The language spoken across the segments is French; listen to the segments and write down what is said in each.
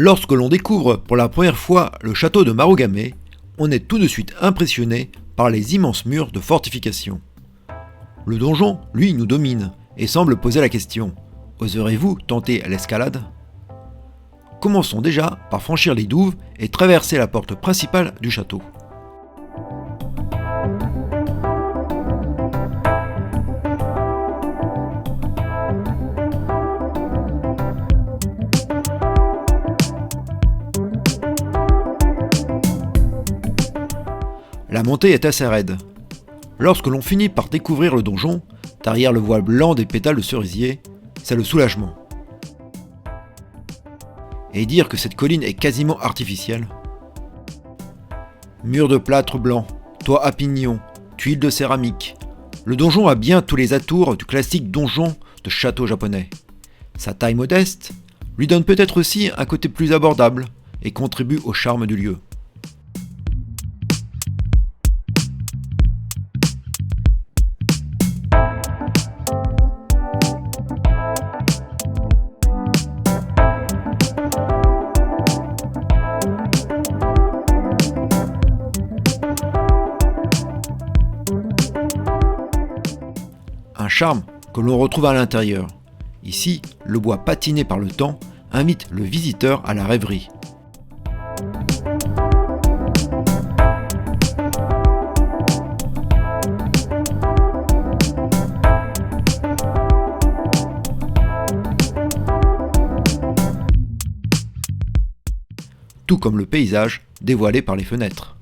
Lorsque l'on découvre pour la première fois le château de Marugame, on est tout de suite impressionné par les immenses murs de fortification. Le donjon, lui, nous domine et semble poser la question « Oserez-vous tenter l'escalade ?» Commençons déjà par franchir les douves et traverser la porte principale du château. La montée est assez raide. Lorsque l'on finit par découvrir le donjon, derrière le voile blanc des pétales de cerisier, c'est le soulagement. Et dire que cette colline est quasiment artificielle. Murs de plâtre blanc, toit à pignon, tuiles de céramique. Le donjon a bien tous les atours du classique donjon de château japonais. Sa taille modeste lui donne peut-être aussi un côté plus abordable et contribue au charme du lieu. Un charme que l'on retrouve à l'intérieur. Ici, le bois patiné par le temps invite le visiteur à la rêverie. Tout comme le paysage dévoilé par les fenêtres.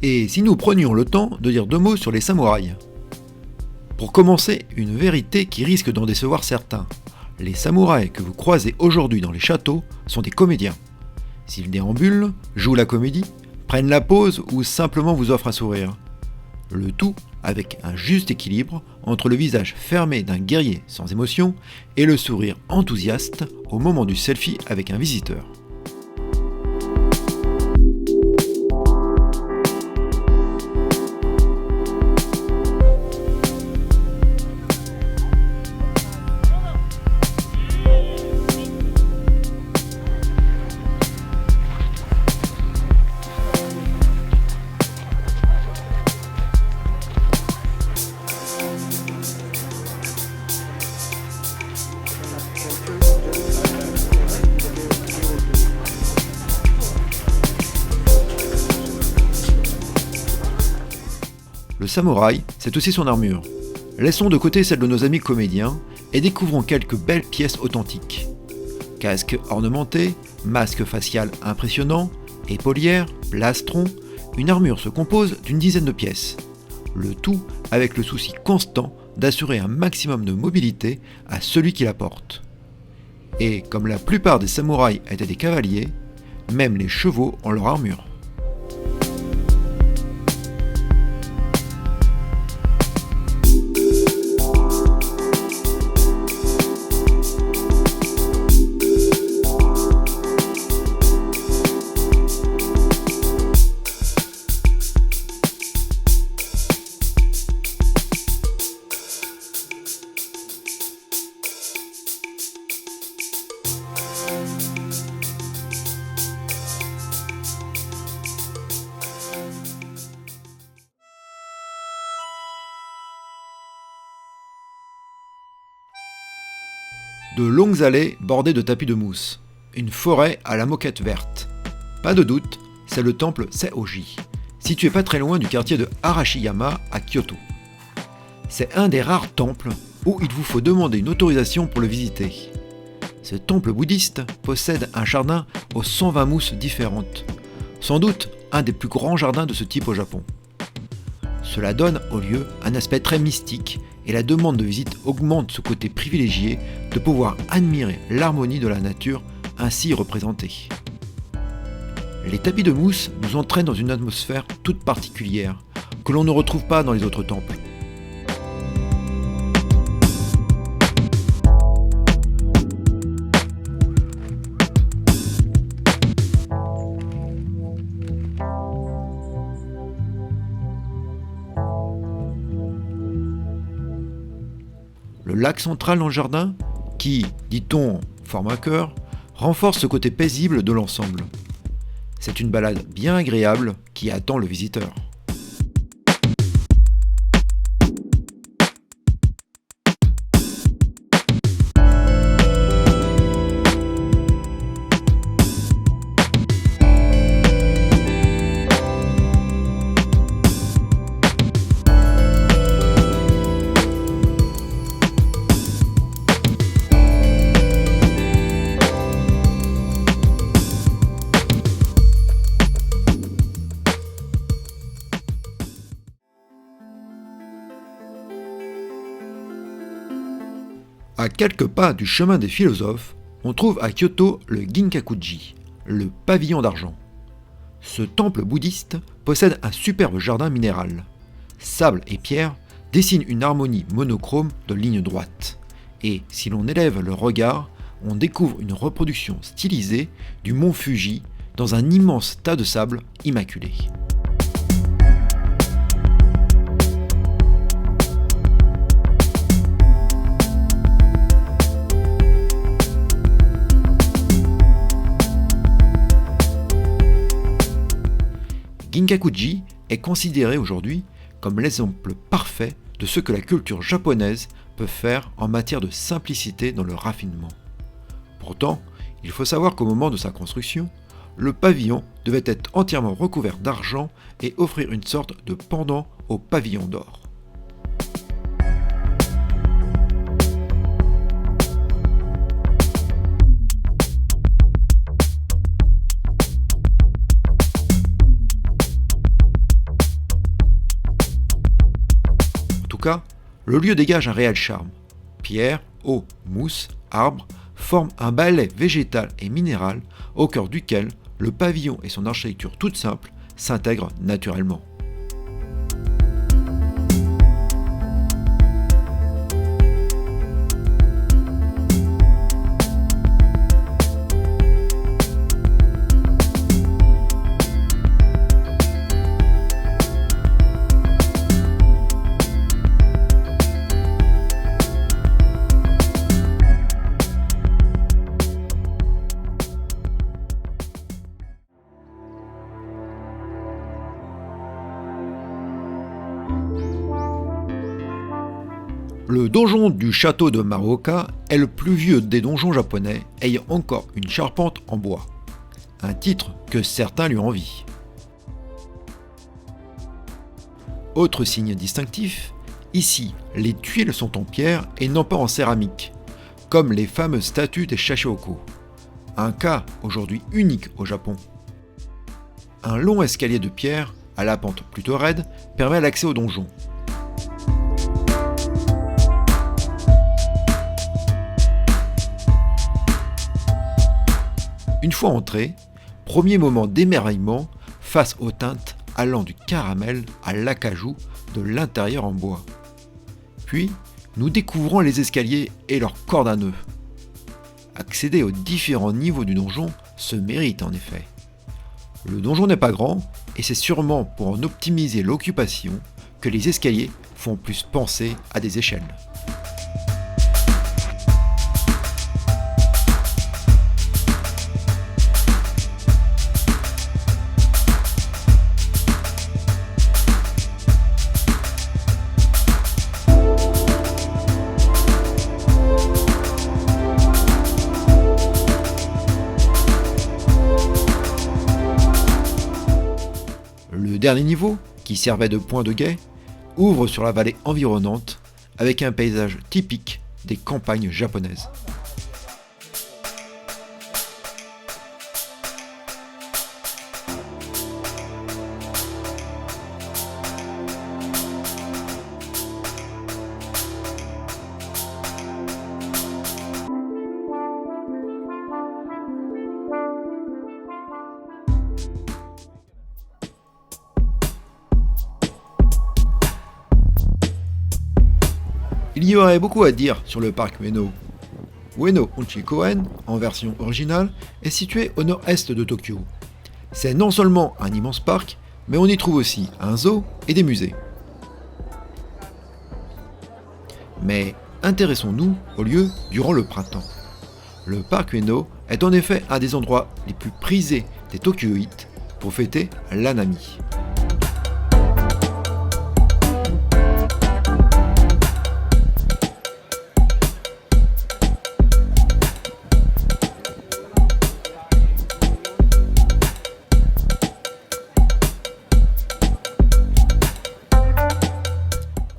Et si nous prenions le temps de dire deux mots sur les samouraïs? Pour commencer, une vérité qui risque d'en décevoir certains. Les samouraïs que vous croisez aujourd'hui dans les châteaux sont des comédiens. S'ils déambulent, jouent la comédie, prennent la pose ou simplement vous offrent un sourire. Le tout avec un juste équilibre entre le visage fermé d'un guerrier sans émotion et le sourire enthousiaste au moment du selfie avec un visiteur. Le samouraï, c'est aussi son armure. Laissons de côté celle de nos amis comédiens et découvrons quelques belles pièces authentiques. Casque ornementé, masque facial impressionnant, épaulières, plastron, une armure se compose d'une dizaine de pièces. Le tout avec le souci constant d'assurer un maximum de mobilité à celui qui la porte. Et comme la plupart des samouraïs étaient des cavaliers, même les chevaux ont leur armure. De longues allées bordées de tapis de mousse, une forêt à la moquette verte. Pas de doute, c'est le temple Seihoji, situé pas très loin du quartier de Arashiyama à Kyoto. C'est un des rares temples où il vous faut demander une autorisation pour le visiter. Ce temple bouddhiste possède un jardin aux 120 mousses différentes, sans doute un des plus grands jardins de ce type au Japon. Cela donne au lieu un aspect très mystique et la demande de visite augmente ce côté privilégié de pouvoir admirer l'harmonie de la nature ainsi représentée. Les tapis de mousse nous entraînent dans une atmosphère toute particulière que l'on ne retrouve pas dans les autres temples. Le lac central dans le jardin, qui, dit-on, forme un cœur, renforce ce côté paisible de l'ensemble. C'est une balade bien agréable qui attend le visiteur. À quelques pas du chemin des philosophes, on trouve à Kyoto le Ginkakuji, le pavillon d'argent. Ce temple bouddhiste possède un superbe jardin minéral. Sable et pierre dessinent une harmonie monochrome de lignes droites. Et si l'on élève le regard, on découvre une reproduction stylisée du mont Fuji dans un immense tas de sable immaculé. Ginkakuji est considéré aujourd'hui comme l'exemple parfait de ce que la culture japonaise peut faire en matière de simplicité dans le raffinement. Pourtant, il faut savoir qu'au moment de sa construction, le pavillon devait être entièrement recouvert d'argent et offrir une sorte de pendant au pavillon d'or. En tout cas, le lieu dégage un réel charme. Pierre, eau, mousse, arbres forment un balai végétal et minéral au cœur duquel le pavillon et son architecture toute simple s'intègrent naturellement. Le donjon du château de Maruoka est le plus vieux des donjons japonais ayant encore une charpente en bois. Un titre que certains lui envient. Autre signe distinctif, ici les tuiles sont en pierre et non pas en céramique, comme les fameuses statues des Shashioku. Un cas aujourd'hui unique au Japon. Un long escalier de pierre, à la pente plutôt raide, permet l'accès au donjon. Une fois entré, premier moment d'émerveillement face aux teintes allant du caramel à l'acajou de l'intérieur en bois. Puis, nous découvrons les escaliers et leurs cordes à nœuds. Accéder aux différents niveaux du donjon se mérite en effet. Le donjon n'est pas grand et c'est sûrement pour en optimiser l'occupation que les escaliers font plus penser à des échelles. Le dernier niveau, qui servait de point de guet, ouvre sur la vallée environnante avec un paysage typique des campagnes japonaises. Il y aurait beaucoup à dire sur le parc Ueno. Ueno Uchikoen, en version originale, est situé au nord-est de Tokyo. C'est non seulement un immense parc, mais on y trouve aussi un zoo et des musées. Mais intéressons-nous au lieu durant le printemps. Le parc Ueno est en effet un des endroits les plus prisés des Tokyoïtes pour fêter l'Hanami.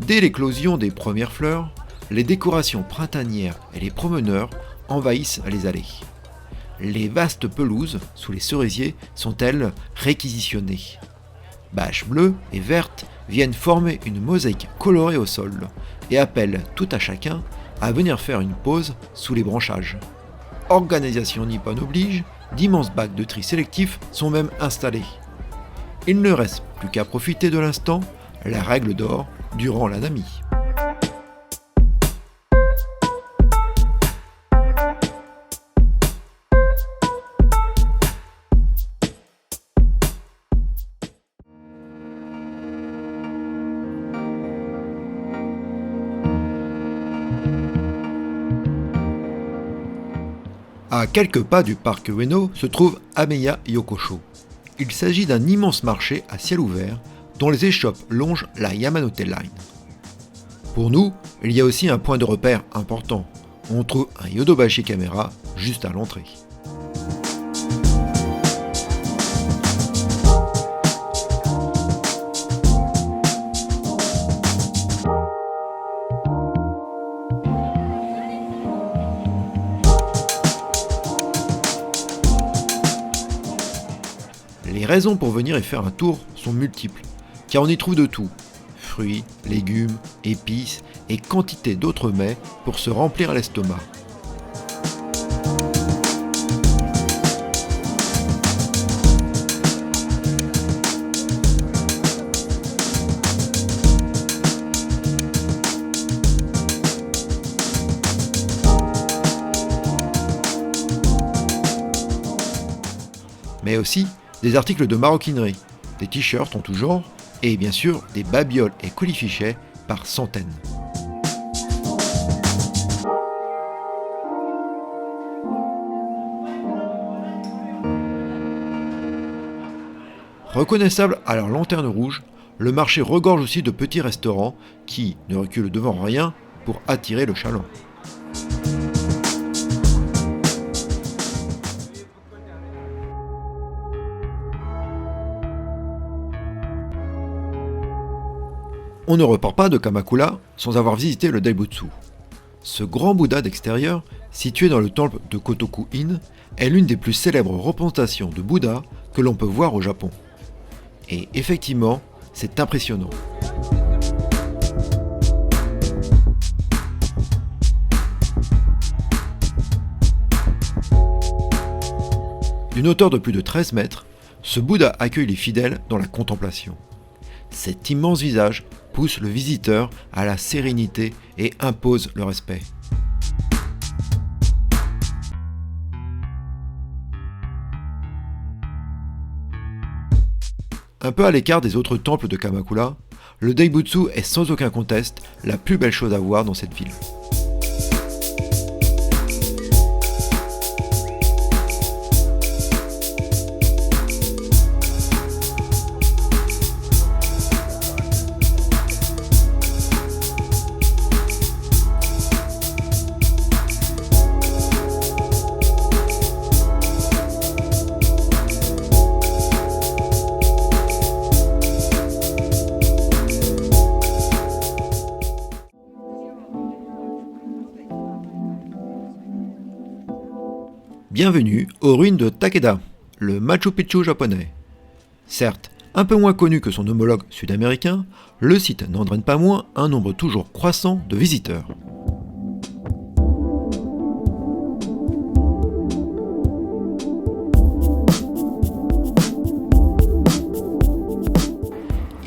Dès l'éclosion des premières fleurs, les décorations printanières et les promeneurs envahissent les allées. Les vastes pelouses sous les cerisiers sont elles réquisitionnées. Bâches bleues et vertes viennent former une mosaïque colorée au sol et appellent tout à chacun à venir faire une pause sous les branchages. Organisation nippone oblige, d'immenses bacs de tri sélectifs sont même installés. Il ne reste plus qu'à profiter de l'instant, la règle d'or durant l'Hanami. À quelques pas du parc Ueno se trouve Ameya Yokosho. Il s'agit d'un immense marché à ciel ouvert dont les échoppes longent la Yamanote Line. Pour nous, il y a aussi un point de repère important. On trouve un Yodobashi Camera juste à l'entrée. Les raisons pour venir y faire un tour sont multiples, car on y trouve de tout. Fruits, légumes, épices et quantité d'autres mets pour se remplir l'estomac. Mais aussi des articles de maroquinerie, des t-shirts en tout genre, et bien sûr des babioles et colifichets par centaines. Reconnaissable à leur lanterne rouge, le marché regorge aussi de petits restaurants qui ne reculent devant rien pour attirer le chaland. On ne repart pas de Kamakura sans avoir visité le Daibutsu. Ce grand Bouddha d'extérieur, situé dans le temple de Kotoku-in, est l'une des plus célèbres représentations de Bouddha que l'on peut voir au Japon. Et effectivement, c'est impressionnant. D'une hauteur de plus de 13 mètres, ce Bouddha accueille les fidèles dans la contemplation. Cet immense visage pousse le visiteur à la sérénité et impose le respect. Un peu à l'écart des autres temples de Kamakura, le Daibutsu est sans aucun conteste la plus belle chose à voir dans cette ville. Bienvenue aux ruines de Takeda, le Machu Picchu japonais. Certes, un peu moins connu que son homologue sud-américain, le site n'entraîne pas moins un nombre toujours croissant de visiteurs.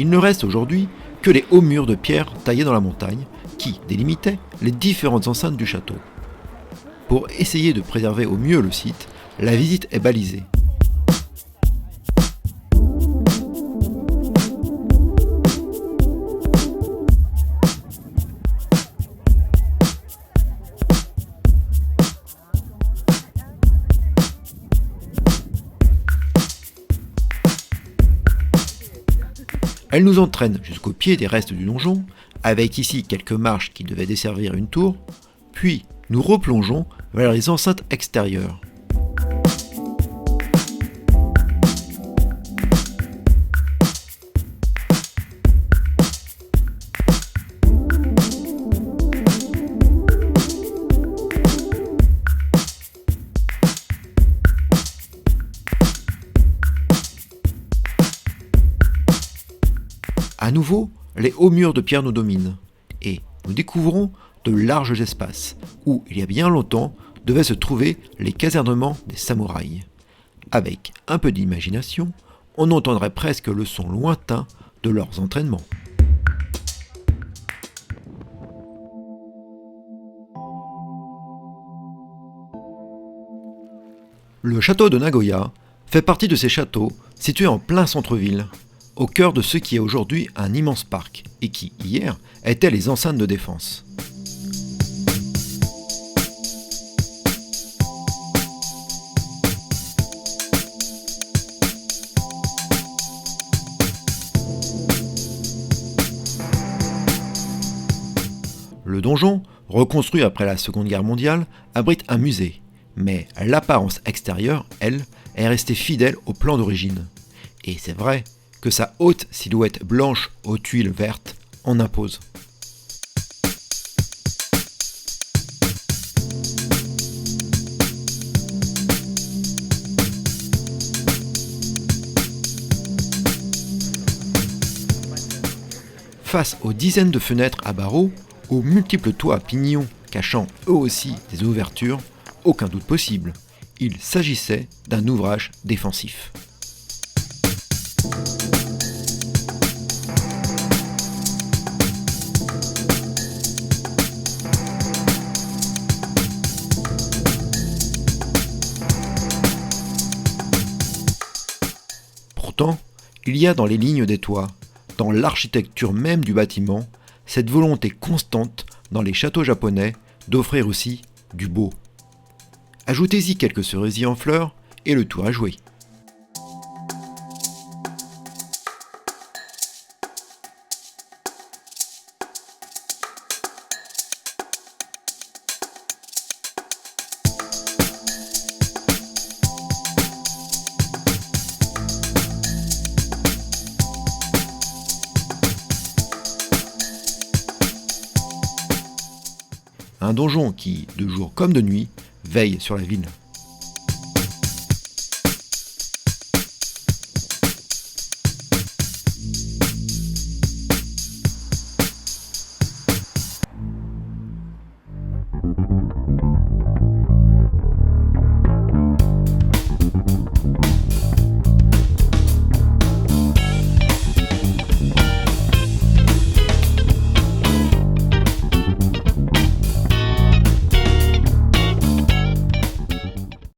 Il ne reste aujourd'hui que les hauts murs de pierre taillés dans la montagne qui délimitaient les différentes enceintes du château. Pour essayer de préserver au mieux le site, la visite est balisée. Elle nous entraîne jusqu'au pied des restes du donjon, avec ici quelques marches qui devaient desservir une tour, puis nous replongeons vers les enceintes extérieures. À nouveau, les hauts murs de pierre nous dominent, et nous découvrons de larges espaces, où il y a bien longtemps devaient se trouver les casernements des samouraïs. Avec un peu d'imagination, on entendrait presque le son lointain de leurs entraînements. Le château de Nagoya fait partie de ces châteaux situés en plein centre-ville, au cœur de ce qui est aujourd'hui un immense parc, et qui, hier, étaient les enceintes de défense. Le donjon, reconstruit après la Seconde Guerre mondiale, abrite un musée, mais l'apparence extérieure, elle, est restée fidèle au plan d'origine. Et c'est vrai que sa haute silhouette blanche aux tuiles vertes en impose. Face aux dizaines de fenêtres à barreaux, aux multiples toits à pignons cachant eux aussi des ouvertures, aucun doute possible, il s'agissait d'un ouvrage défensif. Pourtant, il y a dans les lignes des toits, dans l'architecture même du bâtiment, cette volonté constante dans les châteaux japonais d'offrir aussi du beau. Ajoutez-y quelques cerisiers en fleurs et le tour est joué. Un donjon qui, de jour comme de nuit, veille sur la ville.